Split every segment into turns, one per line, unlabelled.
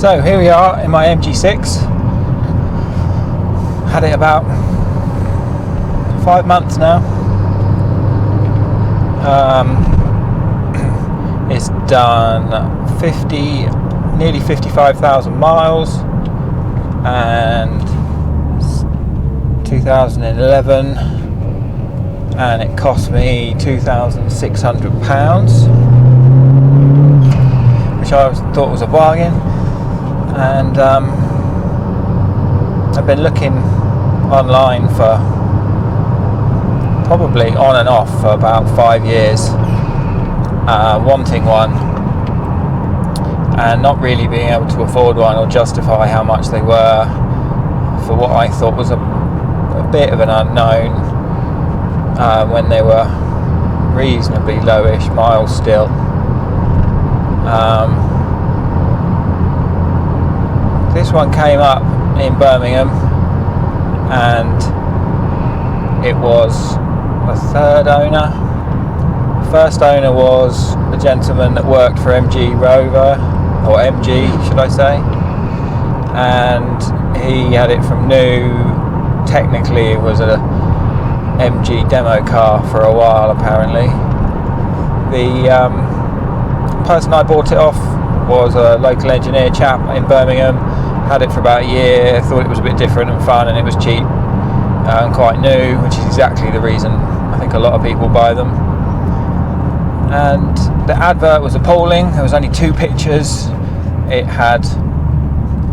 So here we are in my MG6. Had it about 5 months now. It's done nearly 55,000 miles, and 2011, and it cost me £2,600, which I thought was a bargain. And I've been looking online for probably on and off for about 5 years, wanting one and not really being able to afford one or justify how much they were for what I thought was a bit of an unknown, when they were reasonably lowish miles still. This one came up in Birmingham, and it was a third owner. First owner was a gentleman that worked for MG Rover, or MG should I say, and he had it from new. Technically it was a MG demo car for a while apparently. The person I bought it off was a local engineer chap in Birmingham. Had it for about a year, thought it was a bit different and fun, and it was cheap and quite new, which is exactly the reason I think a lot of people buy them. And the advert was appalling. There was only 2 pictures. It had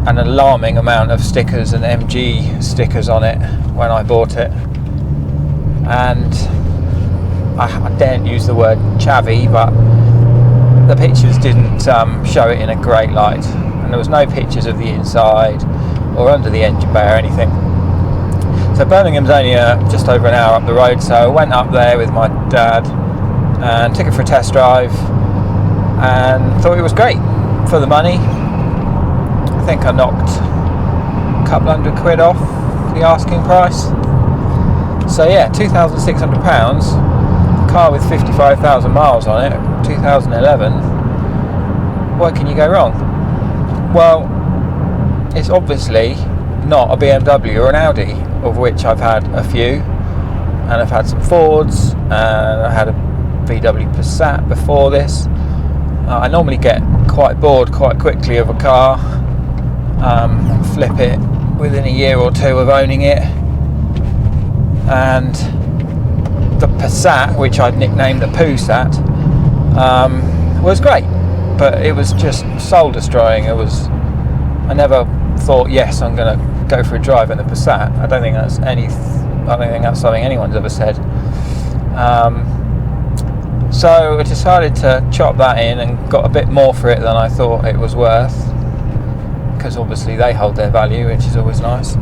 an alarming amount of stickers and MG stickers on it when I bought it, and I daren't use the word chavvy, but the pictures didn't show it in a great light, and there was no pictures of the inside or under the engine bay or anything. So Birmingham's only just over an hour up the road, so I went up there with my dad and took it for a test drive and thought it was great for the money. I think I knocked a couple £100 off the asking price. So yeah, £2,600, car with 55,000 miles on it, 2011. Where can you go wrong? Well, it's obviously not a BMW or an Audi, of which I've had a few, and I've had some Fords, and I had a VW Passat before this. I normally get quite bored quite quickly of a car, flip it within a year or two of owning it, and the Passat, which I'd nicknamed the Poosat, was great, but it was just soul destroying. I never thought, yes, I'm going to go for a drive in the Passat. I don't think that's something anyone's ever said. So I decided to chop that in and got a bit more for it than I thought it was worth, because obviously they hold their value, which is always nice,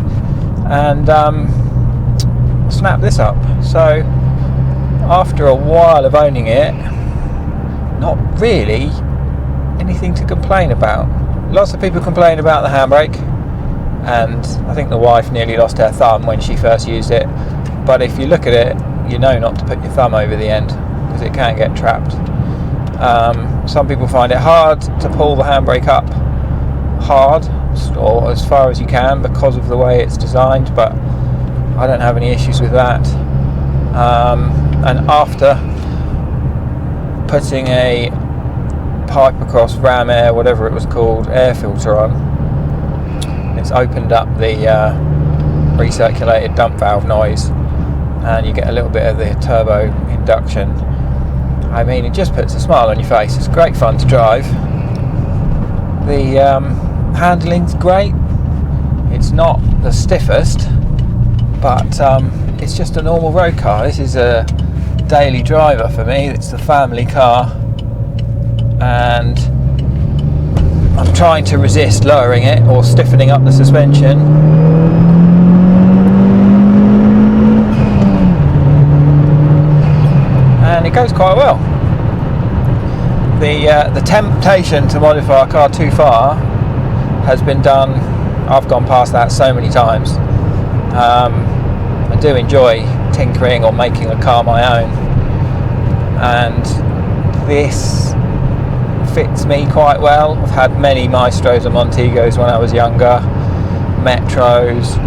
and snap this up. So after a while of owning it, not really anything to complain about. Lots of people complain about the handbrake, and I think the wife nearly lost her thumb when she first used it, but if you look at it, you know not to put your thumb over the end because it can get trapped. Some people find it hard to pull the handbrake up hard, or as far as you can, because of the way it's designed, but I don't have any issues with that. And after putting a pipe across ram air, whatever it was called, air filter on, it's opened up the recirculated dump valve noise, and you get a little bit of the turbo induction. I mean, it just puts a smile on your face. It's great fun to drive. The handling's great. It's not the stiffest, but it's just a normal road car. This is a daily driver for me. It's the family car, and I'm trying to resist lowering it or stiffening up the suspension. And it goes quite well. The temptation to modify a car too far has been done. I've gone past that so many times. I do enjoy tinkering or making a car my own, and this fits me quite well. I've had many Maestros and Montegos when I was younger, Metros,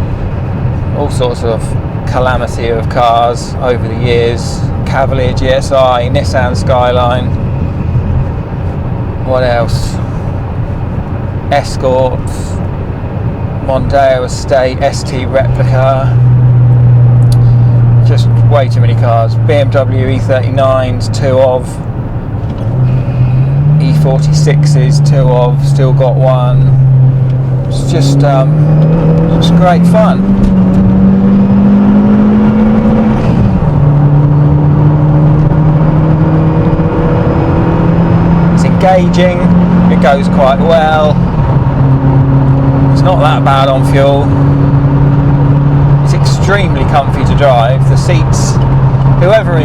all sorts of calamity of cars over the years. Cavalier GSI, Nissan Skyline, what else? Escorts, Mondeo Estate, ST Replica, just way too many cars. BMW E39s, 2 of, E46s, 2 of, still got 1. It's just great fun. It's engaging, it goes quite well. It's not that bad on fuel. It's extremely comfy to drive. The seats, whoever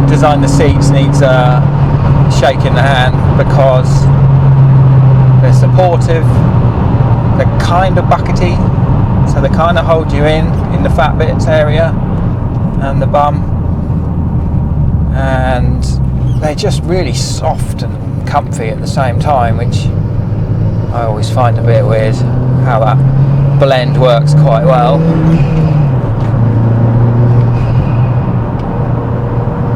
designed the seats needs a shake in the hand, because they're supportive, they're kind of buckety, so they kind of hold you in the fat bits area and the bum, and they're just really soft and comfy at the same time, which I always find a bit weird how that blend works quite well.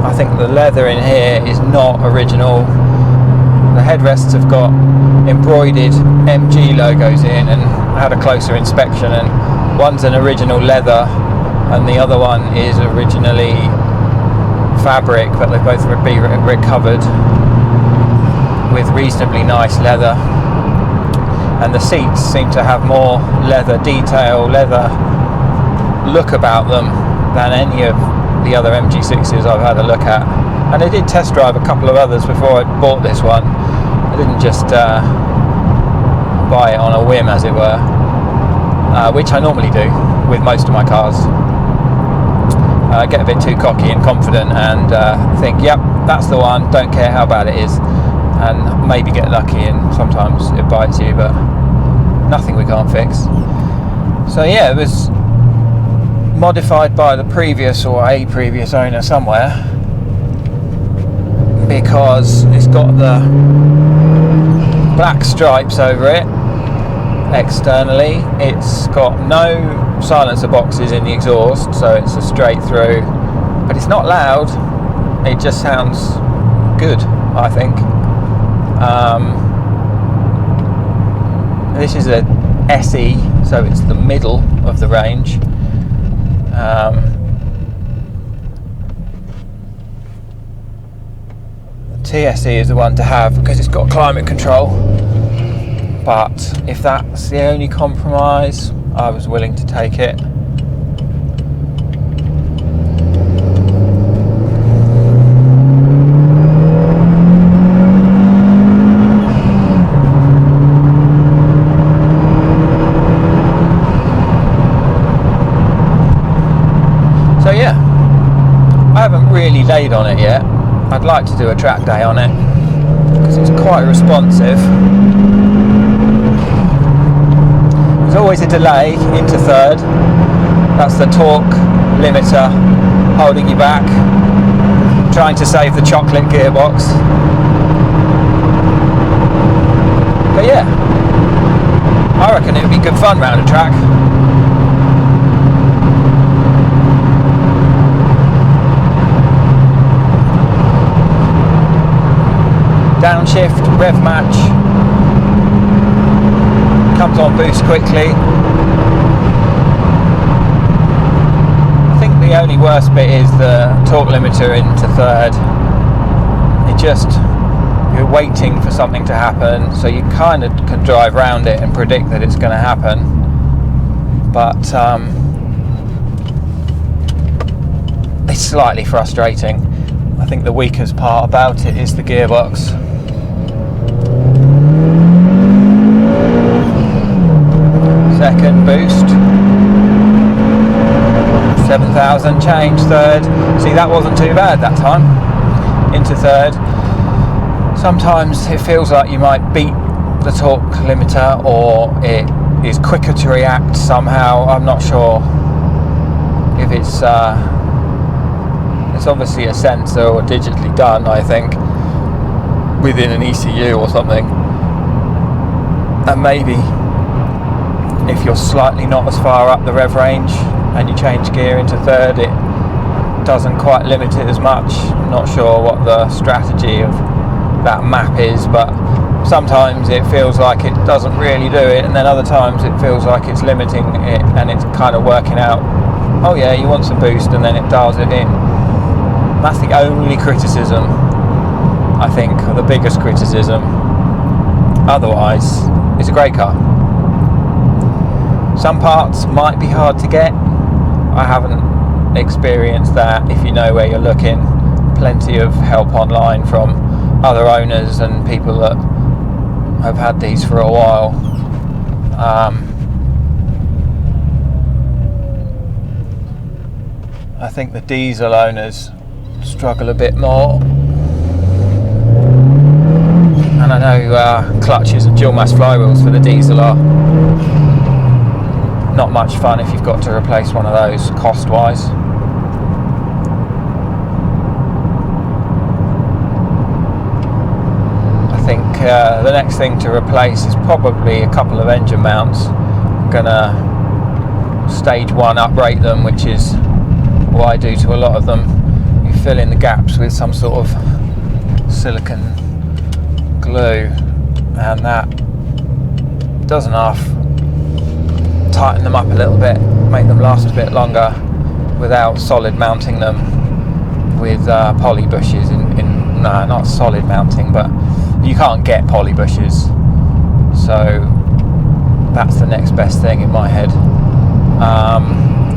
I think the leather in here is not original. The headrests have got embroidered MG logos in, and I had a closer inspection, and one's an original leather and the other one is originally fabric, but they've both been recovered with reasonably nice leather. And the seats seem to have more leather detail, leather look about them than any of the other MG6s I've had a look at. And I did test drive a couple of others before I bought this one. I didn't just buy it on a whim, as it were, which I normally do with most of my cars. I get a bit too cocky and confident and think, yep, that's the one, don't care how bad it is, and maybe get lucky and sometimes it bites you, but nothing we can't fix. So yeah, it was modified by the previous or a previous owner somewhere, because it's got the black stripes over it externally. It's got no silencer boxes in the exhaust, so it's a straight through, but it's not loud. It just sounds good, I think. This is a SE, so it's the middle of the range. The TSE is the one to have because it's got climate control, but if that's the only compromise, I was willing to take it. So yeah, I haven't really laid on it yet. I'd like to do a track day on it because it's quite responsive. There's always a delay into third. That's the torque limiter holding you back, trying to save the chocolate gearbox. But yeah, I reckon it would be good fun round a track. Downshift, rev match, comes on boost quickly. I think the only worst bit is the torque limiter into third. You're waiting for something to happen, so you kind of can drive around it and predict that it's going to happen, but it's slightly frustrating. I think the weakest part about it is the gearbox. Second boost, 7,000 change. Third, see, that wasn't too bad that time. Into third. Sometimes it feels like you might beat the torque limiter, or it is quicker to react somehow. I'm not sure if it's obviously a sensor or digitally done, I think. within an ECU or something. And maybe if you're slightly not as far up the rev range and you change gear into third, it doesn't quite limit it as much. I'm not sure what the strategy of that map is, but sometimes it feels like it doesn't really do it, and then other times it feels like it's limiting it and it's kind of working out, oh yeah, you want some boost, and then it dials it in. That's the only criticism, I think, or the biggest criticism. Otherwise, it's a great car. Some parts might be hard to get. I haven't experienced that. If you know where you're looking, plenty of help online from other owners and people that have had these for a while. I think the diesel owners struggle a bit more, and I know clutches and dual mass flywheels for the diesel are not much fun if you've got to replace one of those cost wise. I think the next thing to replace is probably a couple of engine mounts. I'm gonna stage 1 uprate them, which is what I do to a lot of them. You fill in the gaps with some sort of silicone glue, and that does enough. Tighten them up a little bit, make them last a bit longer without solid mounting them with poly bushes no, not solid mounting, but you can't get poly bushes, so that's the next best thing in my head.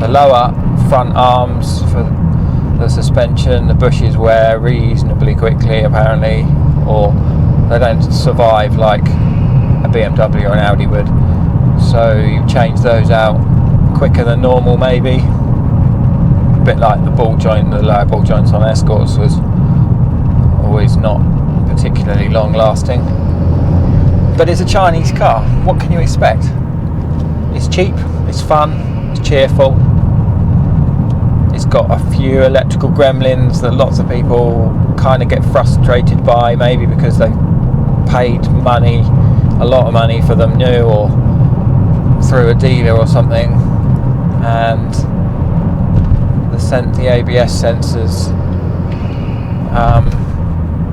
The lower front arms for the suspension, the bushes wear reasonably quickly apparently, or they don't survive like a BMW or an Audi would, so you change those out quicker than normal maybe. A bit like the ball joint, the lower ball joints on Escorts was always not particularly long lasting. But it's a Chinese car, what can you expect? It's cheap, it's fun, it's cheerful, it's got a few electrical gremlins that lots of people kind of get frustrated by, maybe because they paid money, a lot of money for them new or through a dealer or something, and the ABS sensors,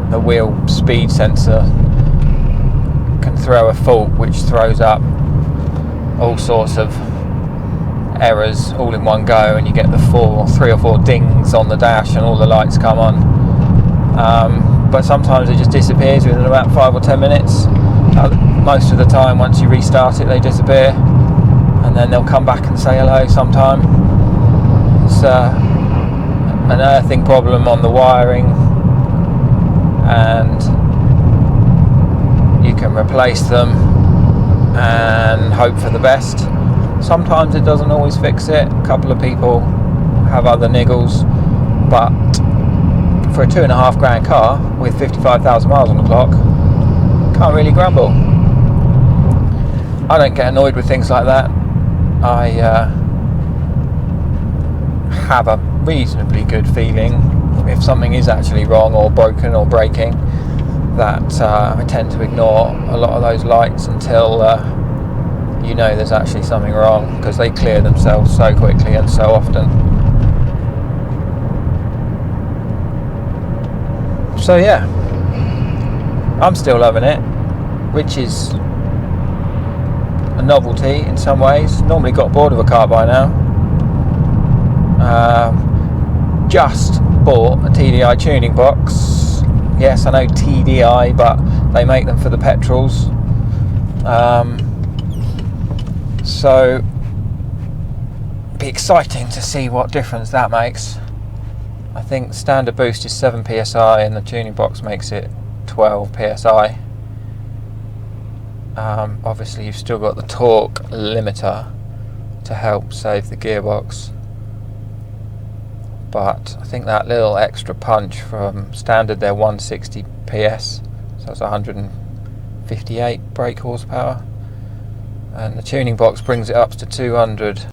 the wheel speed sensor can throw a fault which throws up all sorts of errors all in one go, and you get the 3 or 4 dings on the dash and all the lights come on, but sometimes it just disappears within about 5 or 10 minutes. Most of the time once you restart it they disappear, and then they'll come back and say hello sometime. It's an earthing problem on the wiring, and you can replace them and hope for the best. Sometimes it doesn't always fix it. A couple of people have other niggles, but for a £2,500 car with 55,000 miles on the clock, can't really grumble. I don't get annoyed with things like that. I have a reasonably good feeling if something is actually wrong or broken or breaking, that I tend to ignore a lot of those lights until you know there's actually something wrong, because they clear themselves so quickly and so often. So yeah, I'm still loving it, which is a novelty in some ways. Normally got bored of a car by now. Just bought a TDI tuning box. Yes, I know TDI, but they make them for the petrols. So it'd be exciting to see what difference that makes. I think standard boost is 7 psi and the tuning box makes it 12 psi. Obviously you've still got the torque limiter to help save the gearbox, but I think that little extra punch from standard, they're 160 PS, so it's 158 brake horsepower, and the tuning box brings it up to 200.